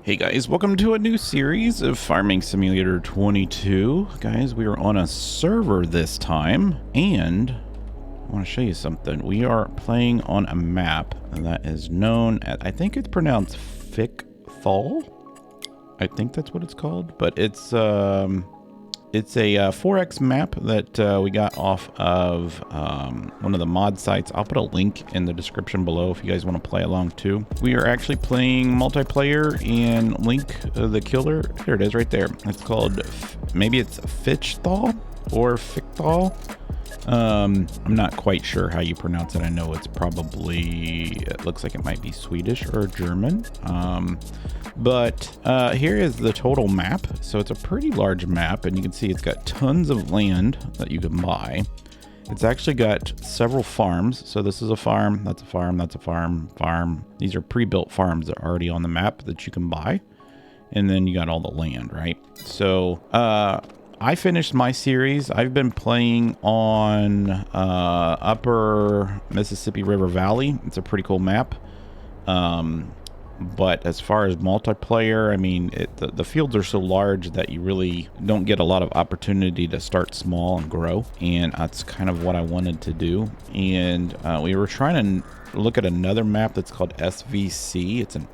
Hey guys, welcome to a new series of Farming Simulator 22. Guys, we are on a server this time, and I want to show you something. We are playing on a map that is known as, I think it's pronounced Fichthal. I think that's what it's called, but it's a 4X map that we got off of one of the mod sites. I'll put a link in the description below if you guys want to play along too. We are actually playing multiplayer in Link the Killer. There it is right there. It's called, maybe it's Fichthal or Fichthal. I'm not quite sure how you pronounce it. I know it's probably, it looks like it might be Swedish or German. But here is the total map. So it's a pretty large map, and you can see it's got tons of land that you can buy. It's actually got several farms. So this is a farm, that's a farm, that's a farm. These are pre-built farms that are already on the map that you can buy. And then you got all the land, right? So I finished my series. I've been playing on upper Mississippi River Valley. It's a pretty cool map. But as far as multiplayer, I mean, the fields are so large that you really don't get a lot of opportunity to start small and grow. And that's kind of what I wanted to do. And we were trying to look at another map that's called SVC.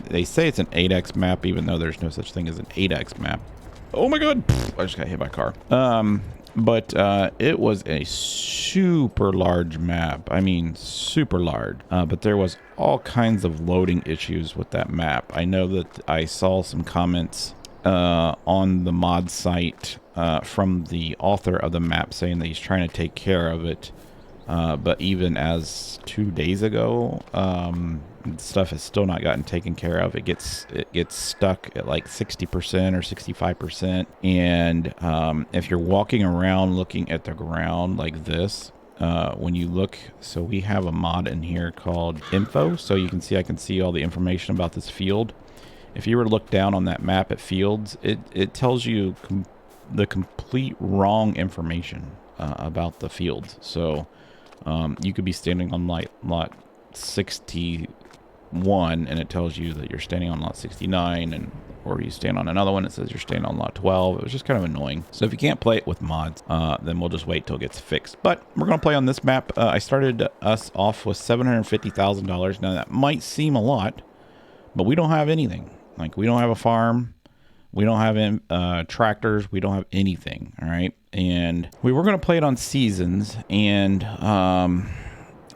They say it's an 8X map, even though there's no such thing as an 8X map. Oh my god, I just got hit by a car. But it was a super large map. I mean, super large. But there was all kinds of loading issues with that map. I know that I saw some comments on the mod site from the author of the map saying that he's trying to take care of it. But even as 2 days ago, stuff has still not gotten taken care of. It gets stuck at like 60% or 65%. And if you're walking around looking at the ground like this, when you look, so we have a mod in here called info. So you can see, I can see all the information about this field. If you were to look down on that map at fields, it tells you the complete wrong information about the fields. So you could be standing on lot 61 and it tells you that you're standing on lot 69, and or you stand on another one, it says you're standing on lot 12. It was just kind of annoying. So if you can't play it with mods, then we'll just wait till it gets fixed. But we're going to play on this map. I started us off with $750,000. Now that might seem a lot, but we don't have anything. Like, we don't have a farm. We don't have tractors. We don't have anything. All right. And we were going to play it on seasons, and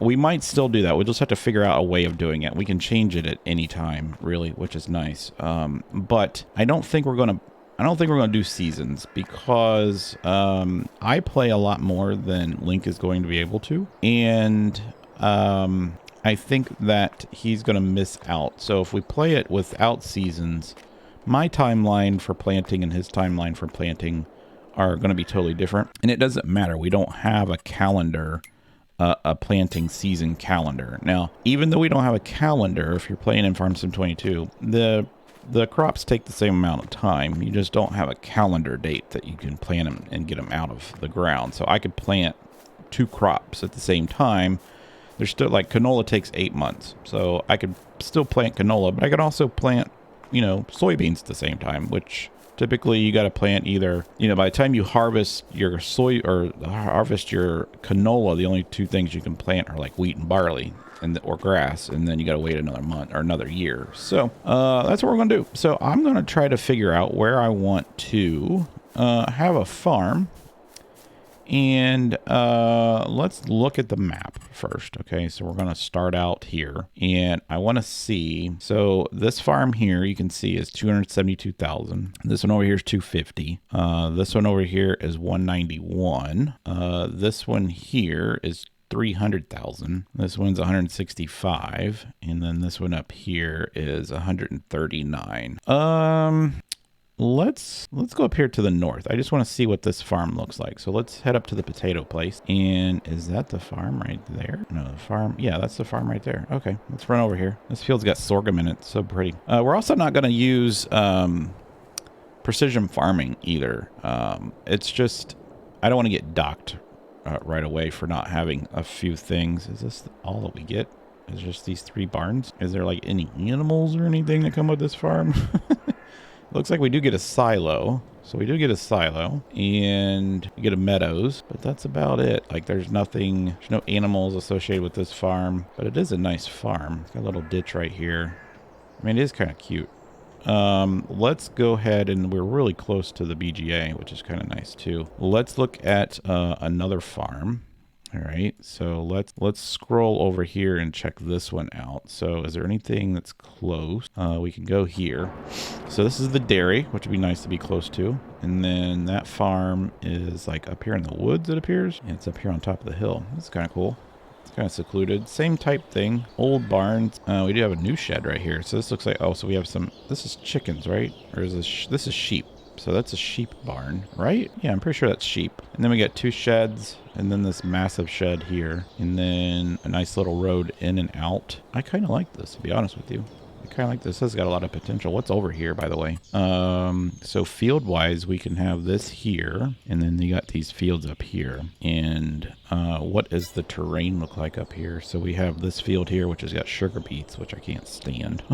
we might still do that. We'll just have to figure out a way of doing it. We can change it at any time, really, which is nice. But I don't think we're going to do seasons, because I play a lot more than Link is going to be able to. And I think that he's going to miss out. So if we play it without seasons, my timeline for planting and his timeline for planting are going to be totally different. And it doesn't matter. We don't have a calendar, a planting season calendar. Now, even though we don't have a calendar, if you're playing in Farm Sim 22, the crops take the same amount of time. You just don't have a calendar date that you can plant them and get them out of the ground. So I could plant 2 crops at the same time. There's still, like, canola takes 8 months. So I could still plant canola, but I could also plant, you know, soybeans at the same time, which typically you got to plant either, you know, by the time you harvest your soy or harvest your canola, the only 2 things you can plant are like wheat and barley or grass. And then you got to wait another month or another year. So that's what we're going to do. So I'm going to try to figure out where I want to have a farm. And let's look at the map first. Okay, so we're going to start out here, and I want to see, so this farm here you can see is 272,000. This one over here is 250. This one over here is 191. This one here is 300,000. This one's 165, and then this one up here is 139. Let's go up here to the north. I just want to see what this farm looks like. So let's head up to the potato place. And is that the farm right there? No, the farm. Yeah, that's the farm right there. Okay, let's run over here. This field's got sorghum in it. So pretty. We're also not going to use precision farming either. It's just, I don't want to get docked right away for not having a few things. Is this all that we get? It's just these 3 barns. Is there like any animals or anything that come with this farm? Looks like we do get a silo. So we do get a silo and we get a meadows, but that's about it. Like there's nothing, there's no animals associated with this farm, but it is a nice farm. It's got a little ditch right here. I mean, it is kind of cute. Let's go ahead, and we're really close to the BGA, which is kind of nice too. Let's look at another farm. All right, so let's scroll over here and check this one out. So is there anything that's close? We can go here. So this is the dairy, which would be nice to be close to. And then that farm is like up here in the woods, it appears. And it's up here on top of the hill. That's kind of cool. It's kind of secluded. Same type thing. Old barns. We do have a new shed right here. So this looks like, oh, so we have some, this is chickens, right? Or is this is sheep. So that's a sheep barn, right? Yeah, I'm pretty sure that's sheep. And then we got 2 sheds, and then this massive shed here, and then a nice little road in and out. I kind of like this, to be honest with you. I kind of like this. This has got a lot of potential. What's over here, by the way? So field-wise, we can have this here, and then you got these fields up here. And what does the terrain look like up here? So we have this field here, which has got sugar beets, which I can't stand.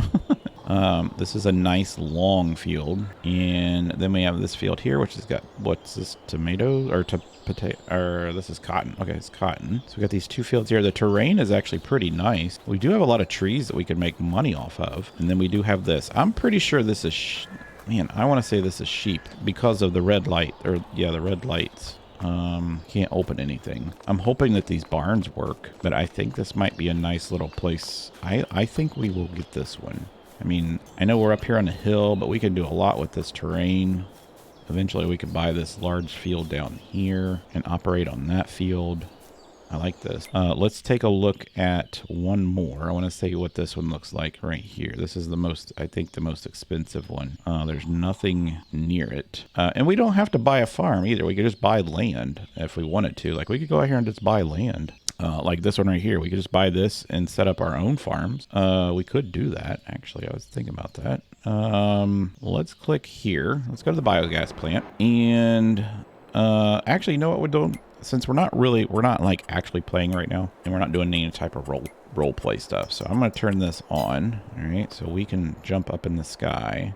This is a nice long field, and then we have this field here, which has got, what's this, tomatoes or potato, or this is cotton. Okay, it's cotton. So we got these 2 fields here. The terrain is actually pretty nice. We do have a lot of trees that we can make money off of, and then we do have this. I'm pretty sure this is, man, I want to say this is sheep because of the red light, or yeah, the red lights. Can't open anything. I'm hoping that these barns work, but I think this might be a nice little place. I think we will get this one. I mean, I know we're up here on the hill, but we can do a lot with this terrain. Eventually, we could buy this large field down here and operate on that field. I like this. Let's take a look at one more. I want to say what this one looks like right here. This is the most, I think, the most expensive one. There's nothing near it. And we don't have to buy a farm either. We could just buy land if we wanted to. Like, we could go out here and just buy land. Like this one right here. We could just buy this and set up our own farms. We could do that. Actually, I was thinking about that. Let's click here. Let's go to the biogas plant. And actually, you know what we're doing? Since we're not like actually playing right now, and we're not doing any type of role play stuff. So I'm going to turn this on. All right. So we can jump up in the sky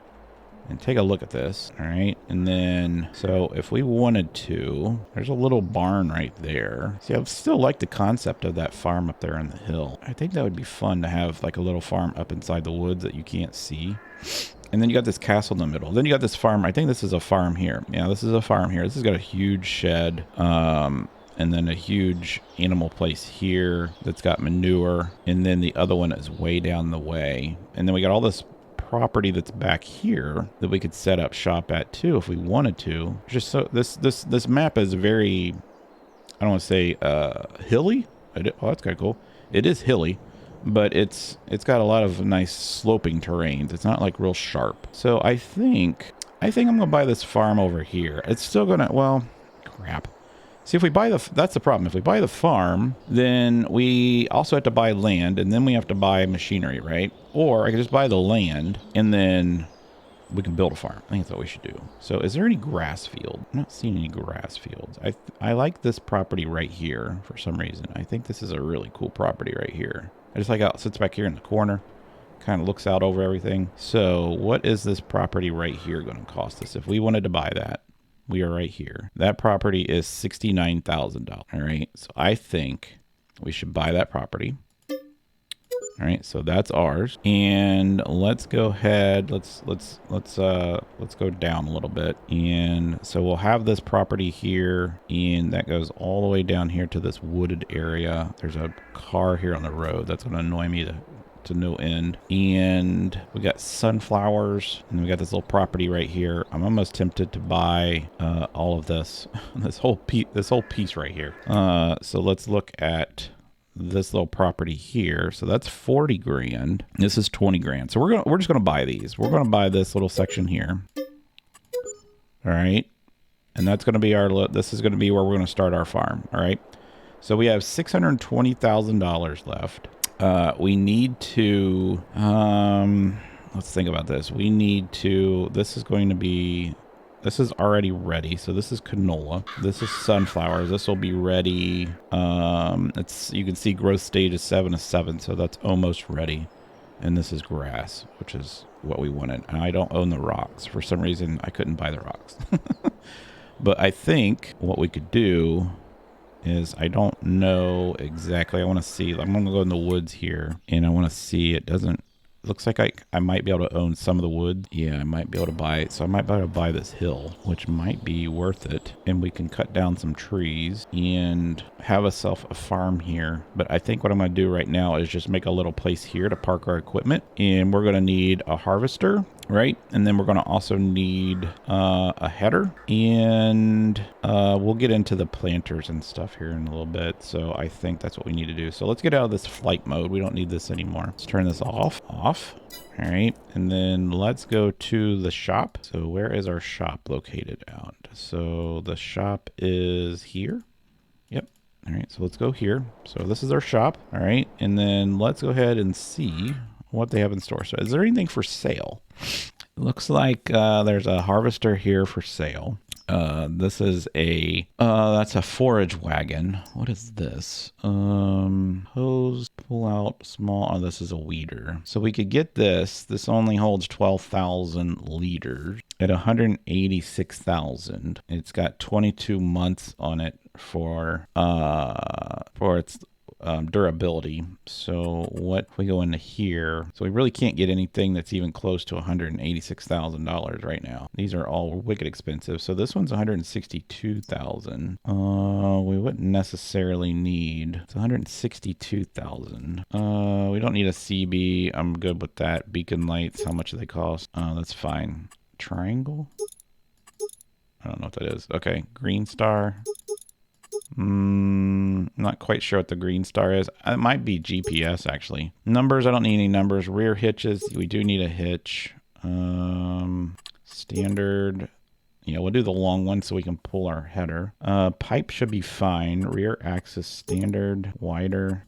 and take a look at this. All right. And then, so if we wanted to, there's a little barn right there. See, I still like the concept of that farm up there on the hill. I think that would be fun to have like a little farm up inside the woods that you can't see. And then you got this castle in the middle. Then you got this farm. I think this is a farm here. Yeah, this is a farm here. This has got a huge shed. And then a huge animal place here that's got manure. And then the other one is way down the way. And then we got all this property that's back here that we could set up shop at too if we wanted to. Just so this map is very, I don't want to say hilly. Oh, that's kind of cool. It is hilly, but it's got a lot of nice sloping terrains. It's not like real sharp. So I think I'm gonna buy this farm over here. It's still gonna, well, crap. See, if we buy that's the problem. If we buy the farm, then we also have to buy land, and then we have to buy machinery, right? Or I could just buy the land, and then we can build a farm. I think that's what we should do. So is there any grass field? I'm not seeing any grass fields. I like this property right here for some reason. I think this is a really cool property right here. I just like how it sits back here in the corner. Kind of looks out over everything. So what is this property right here going to cost us if we wanted to buy that? We are right here. That property is $69,000. All right. So I think we should buy that property. All right. So that's ours. And let's go ahead. Let's go down a little bit. And so we'll have this property here, and that goes all the way down here to this wooded area. There's a car here on the road. That's going to annoy me to no end. And we got sunflowers, and we got this little property right here. I'm almost tempted to buy all of this this whole piece right here. So let's look at this little property here. So that's 40 grand. This is 20 grand. So we're just gonna buy these. We're gonna buy this little section here. All right, and that's gonna be this is gonna be where we're gonna start our farm. All right, so we have $620,000 left. We need to, let's think about this. We need to, this is This is already ready. So this is canola. This is sunflowers. This will be ready. You can see growth stage is 7 of 7. So that's almost ready. And this is grass, which is what we wanted. And I don't own the rocks. For some reason, I couldn't buy the rocks. But I think what we could do is, I don't know exactly. I want to see. I'm going to go in the woods here, and I want to see. It looks like I might be able to own some of the wood. Yeah, I might be able to buy it. So I might be able to buy this hill, which might be worth it. And we can cut down some trees and have ourselves a farm here. But I think what I'm going to do right now is just make a little place here to park our equipment. And we're going to need a harvester, right? And then we're going to also need a header. And we'll get into the planters and stuff here in a little bit. So I think that's what we need to do. So let's get out of this flight mode. We don't need this anymore. Let's turn this off. All right, and then let's go to the shop. So where is our shop located out? So the shop is here. Yep. All right, so let's go here. So this is our shop. All right, and then let's go ahead and see what they have in store. So is there anything for sale? It looks like there's a harvester here for sale. This is that's a forage wagon. What is this? Hose, pull out, small. Oh, this is a weeder. So we could get this. This only holds 12,000 liters at 186,000. It's got 22 months on it for its durability. So what if we go into here? So we really can't get anything that's even close to $186,000 right now. These are all wicked expensive. So this one's 162,000. We wouldn't necessarily need. It's 162,000. We don't need a CB. I'm good with that. Beacon lights. How much do they cost? That's fine. Triangle. I don't know what that is. Okay, green star. Not quite sure what the green star is. It might be GPS actually. Numbers, I don't need any numbers. Rear hitches, we do need a hitch. Standard, yeah, we'll do the long one so we can pull our header. Pipe should be fine. Rear axis standard, wider.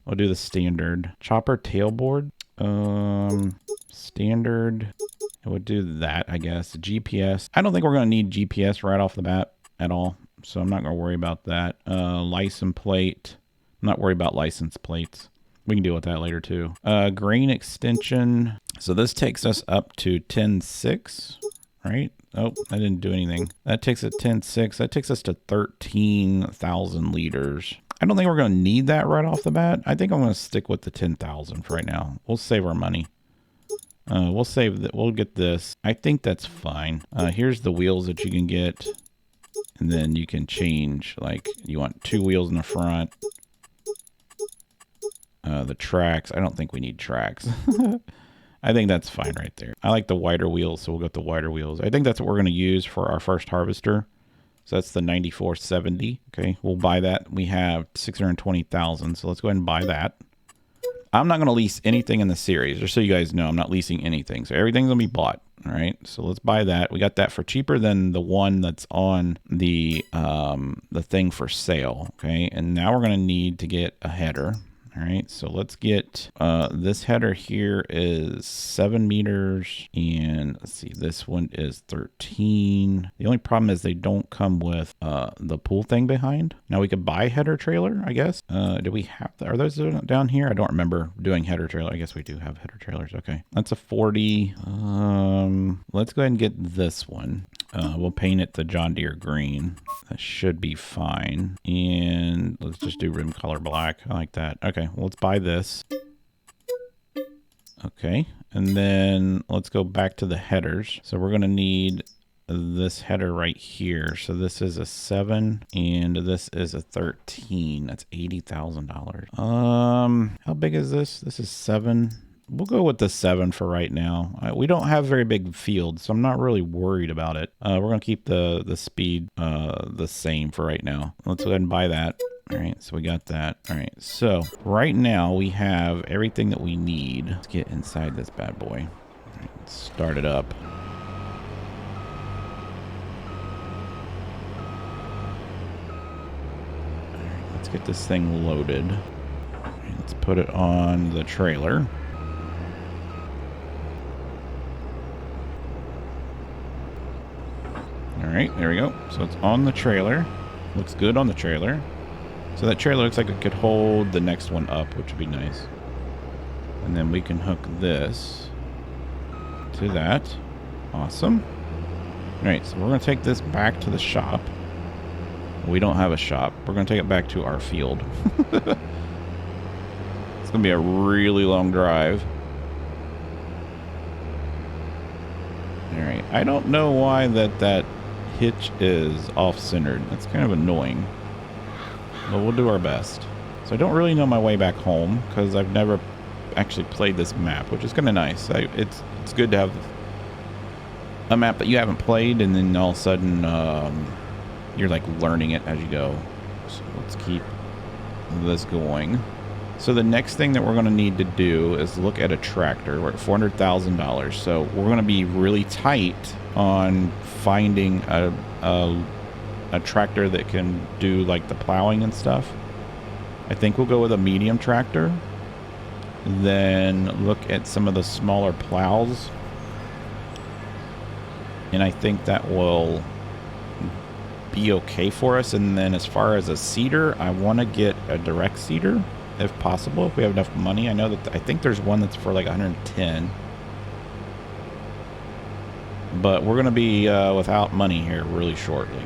We'll do the standard. Chopper tailboard, standard. We'll do that, I guess. GPS. I don't think we're going to need GPS right off the bat at all. So I'm not going to worry about that. License plate. I'm not worried about license plates. We can deal with that later too. Grain extension. So this takes us up to 10.6, right? Oh, I didn't do anything. That takes it 10.6. That takes us to 13,000 liters. I don't think we're going to need that right off the bat. I think I'm going to stick with the 10,000 for right now. We'll save our money. We'll save that. We'll get this. I think that's fine. Here's the wheels that you can get. And then you can change, like, you want 2 wheels in the front. The tracks, I don't think we need tracks. I think that's fine right there. I like the wider wheels, so we'll go with the wider wheels. I think that's what we're going to use for our first harvester. So that's the 9470. Okay, we'll buy that. We have 620,000, so let's go ahead and buy that. I'm not going to lease anything in the series, just so you guys know. I'm not leasing anything, so everything's going to be bought. All right, so let's buy that. We got that for cheaper than the one that's on the thing for sale. Okay, and now we're going to need to get a header. All right, so let's get this header here is 7 meters, and let's see, this one is 13. The only problem is they don't come with the pool thing behind. Now we could buy header trailer, I guess. Do we have are those down here? I don't remember doing header trailer. I guess we do have header trailers. Okay, that's a 40. Let's go ahead and get this one. We'll paint it the John Deere green. That should be fine. And let's just do rim color black. I like that. Okay, well, let's buy this. Okay, and then let's go back to the headers. So we're going to need this header right here. So this is a 7 and this is a 13. That's $80,000. How big is this? This is 7. We'll go with the 7 for right now. We don't have very big fields, so I'm not really worried about it. We're going to keep the speed the same for right now. Let's go ahead and buy that. All right, so we got that. All right, so right now we have everything that we need. Let's get inside this bad boy. All right, let's start it up. All right, let's get this thing loaded. All right, let's put it on the trailer. All right, there we go. So it's on the trailer. Looks good on the trailer. So that trailer looks like it could hold the next one up, which would be nice. And then we can hook this to that. Awesome. All right, so we're going to take this back to the shop. We don't have a shop. We're going to take it back to our field. It's going to be a really long drive. All right, I don't know why that hitch is off-centered. That's kind of annoying. But we'll do our best. So I don't really know my way back home because I've never actually played this map, which is kind of nice. It's good to have a map that you haven't played, and then all of a sudden you're like learning it as you go. So let's keep this going. So the next thing that we're going to need to do is look at a tractor. We're at $400,000. So we're going to be really tight on finding a tractor that can do like the plowing and stuff. I think we'll go with a medium tractor. Then look at some of the smaller plows. And I think that will be okay for us. And then as far as a seeder, I want to get a direct seeder if possible, if we have enough money. I know that I think there's one that's for like 110. But we're going to be without money here really shortly.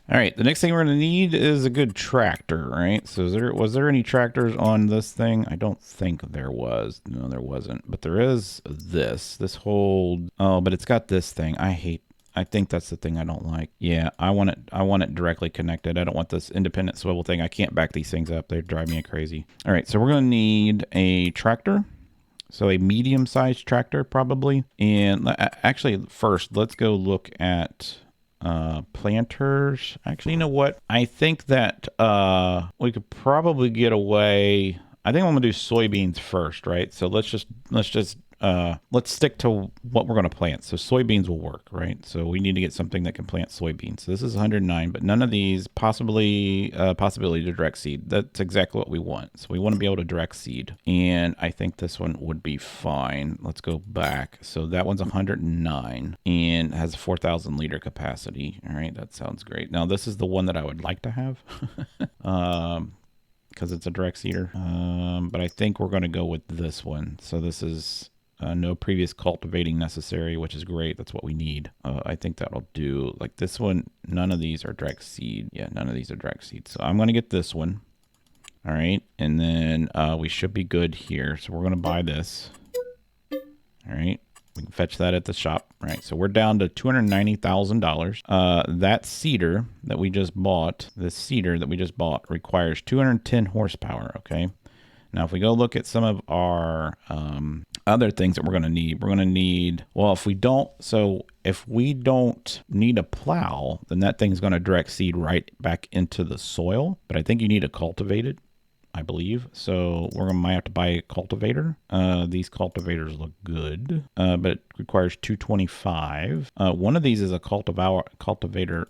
All right, the next thing we're going to need is a good tractor, right? So was there any tractors on this thing? I don't think there was. No, there wasn't. But there is this whole, oh, but it's got this thing. I think that's the thing I don't like. Yeah, I want it directly connected. I don't want this independent swivel thing. I can't back these things up. They drive me crazy. All right, so we're going to need a tractor. So a medium-sized tractor probably. And actually, first, let's go look at planters. Actually, you know what? I think that we could probably get away. I think I'm gonna do soybeans first, right? So let's stick to what we're gonna plant. So soybeans will work, right? So we need to get something that can plant soybeans. So this is 109, but none of these possibility to direct seed. That's exactly what we want. So we want to be able to direct seed, and I think this one would be fine. Let's go back. So that one's 109 and has a 4,000 liter capacity. All right, that sounds great. Now this is the one that I would like to have. Because it's a direct seeder. But I think we're going to go with this one. So this is no previous cultivating necessary, which is great. That's what we need. I think that'll do. Like this one, none of these are direct seed. Yeah, none of these are direct seed. So I'm going to get this one. All right. And then we should be good here. So we're going to buy this. All right. We can fetch that at the shop, right? So we're down to $290,000. That seeder that we just bought, requires 210 horsepower, okay? Now, if we go look at some of our other things that we're going to need, well, if we don't need a plow, then that thing's going to direct seed right back into the soil. But I think you need to cultivate it, I believe. So might have to buy a cultivator. These cultivators look good, but it requires 225. One of these is a cultivator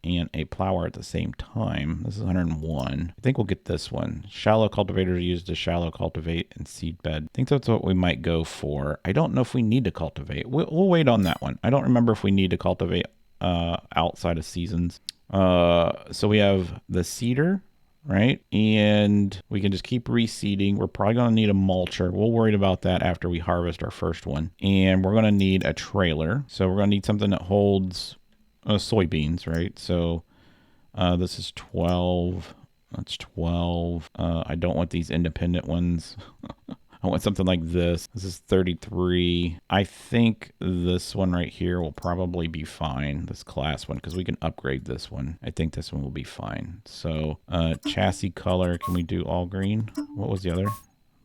and a plower at the same time. This is 101. I think we'll get this one. Shallow cultivators used to shallow cultivate and seed bed. I think that's what we might go for. I don't know if we need to cultivate. We'll wait on that one. I don't remember if we need to cultivate outside of seasons. So we have the seeder, right? And we can just keep reseeding. We're probably going to need a mulcher. We'll worry about that after we harvest our first one. And we're going to need a trailer. So we're going to need something that holds soybeans, right? So this is 12. That's 12. I don't want these independent ones. I want something like this. This is 33. I think this one right here will probably be fine, this class one, because we can upgrade this one. I think this one will be fine. So chassis color, can we do all green? What was the other?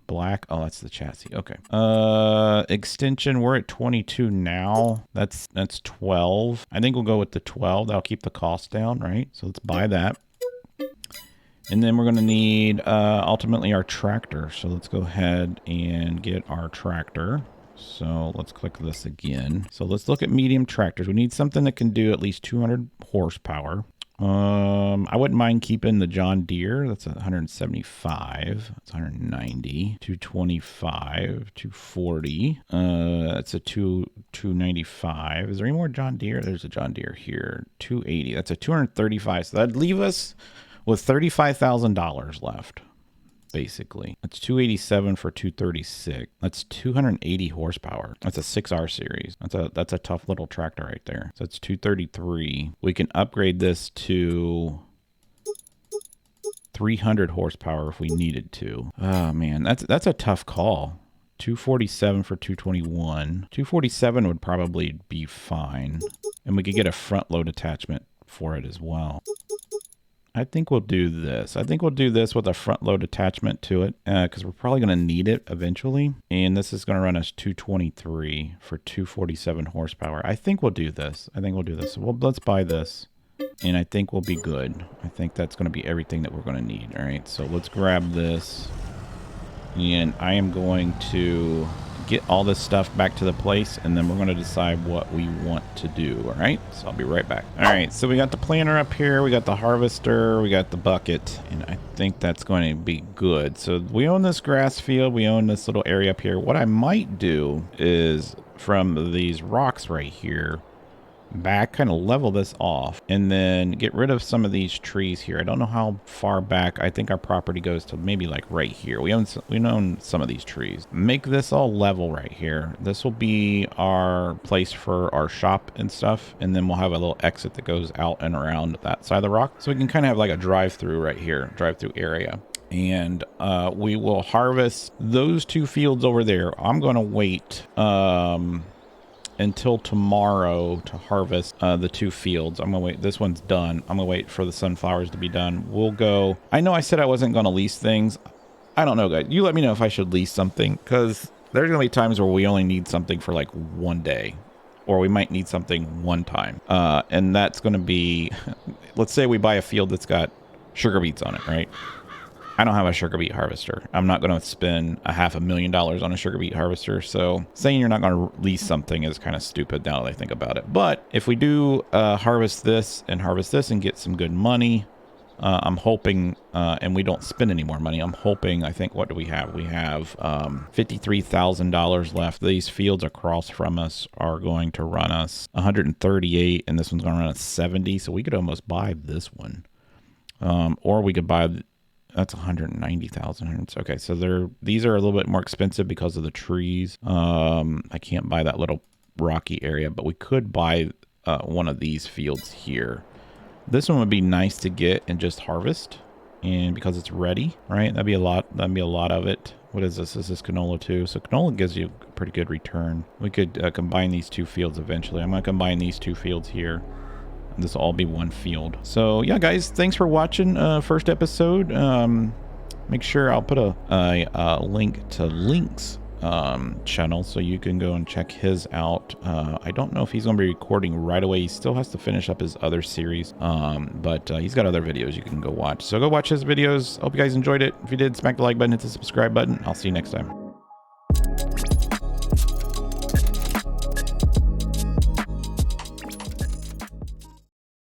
Black. Oh, that's the chassis. Okay. Extension, we're at 22 now. That's 12. I think we'll go with the 12. That'll keep the cost down, right? So let's buy that. And then we're going to need ultimately our tractor. So let's go ahead and get our tractor. So let's click this again. So let's look at medium tractors. We need something that can do at least 200 horsepower. I wouldn't mind keeping the John Deere. That's 175. That's 190. 225. 240. That's a 295. Is there any more John Deere? There's a John Deere here. 280. That's a 235. So that'd leave us with $35,000 left. Basically, that's 287 for 236. That's 280 horsepower. That's a 6R series. That's a tough little tractor right there. So it's 233. We can upgrade this to 300 horsepower if we needed to. Oh man, that's a tough call. 247 for 221. 247 would probably be fine, and we could get a front load attachment for it as well. I think we'll do this. I think we'll do this with a front load attachment to it because we're probably going to need it eventually. And this is going to run us 223 for 247 horsepower. I think we'll do this. Well, let's buy this. And I think we'll be good. I think that's going to be everything that we're going to need. All right, so let's grab this. And I am going to get all this stuff back to the place, and then we're going to decide what we want to do. All right, so I'll be right back. All right, so we got the planter up here, we got the harvester, we got the bucket, and I think that's going to be good. So we own this grass field, we own this little area up here. What I might do is from these rocks right here back, kind of level this off, and then get rid of some of these trees here. I don't know how far back. I think our property goes to maybe like right here. We own some of these trees. Make this all level right here. This will be our place for our shop and stuff, and then we'll have a little exit that goes out and around that side of the rock, so we can kind of have like a drive-through right here, drive-through area. And we will harvest those two fields over there. I'm going to wait until tomorrow to harvest the two fields. I'm gonna wait. This one's done. I'm gonna wait for the sunflowers to be done. We'll go. I know I said I wasn't gonna lease things. I don't know, guys. You let me know if I should lease something, because there's gonna be times where we only need something for like one day, or we might need something one time. And that's gonna be, let's say we buy a field that's got sugar beets on it, right? I don't have a sugar beet harvester. I'm not going to spend $500,000 on a sugar beet harvester. So saying you're not going to lease something is kind of stupid now that I think about it. But if we do harvest this and get some good money, I'm hoping, and we don't spend any more money, I'm hoping, I think, what do we have? We have $53,000 left. These fields across from us are going to run us 138, and this one's going to run us 70. So we could almost buy this one. Or we could buy... That's 190,000. Okay, so these are a little bit more expensive because of the trees. I can't buy that little rocky area, but we could buy one of these fields here. This one would be nice to get and just harvest, and because it's ready, right? That'd be a lot of it. What is this? This is canola too. So canola gives you a pretty good return. We could combine these two fields eventually. I'm gonna combine these two fields here. This will all be one field. So yeah, guys, thanks for watching first episode. Make sure I'll put a link to Link's channel so you can go and check his out. I don't know if he's going to be recording right away. He still has to finish up his other series, but he's got other videos you can go watch. So go watch his videos. Hope you guys enjoyed it. If you did, smack the like button, hit the subscribe button. I'll see you next time.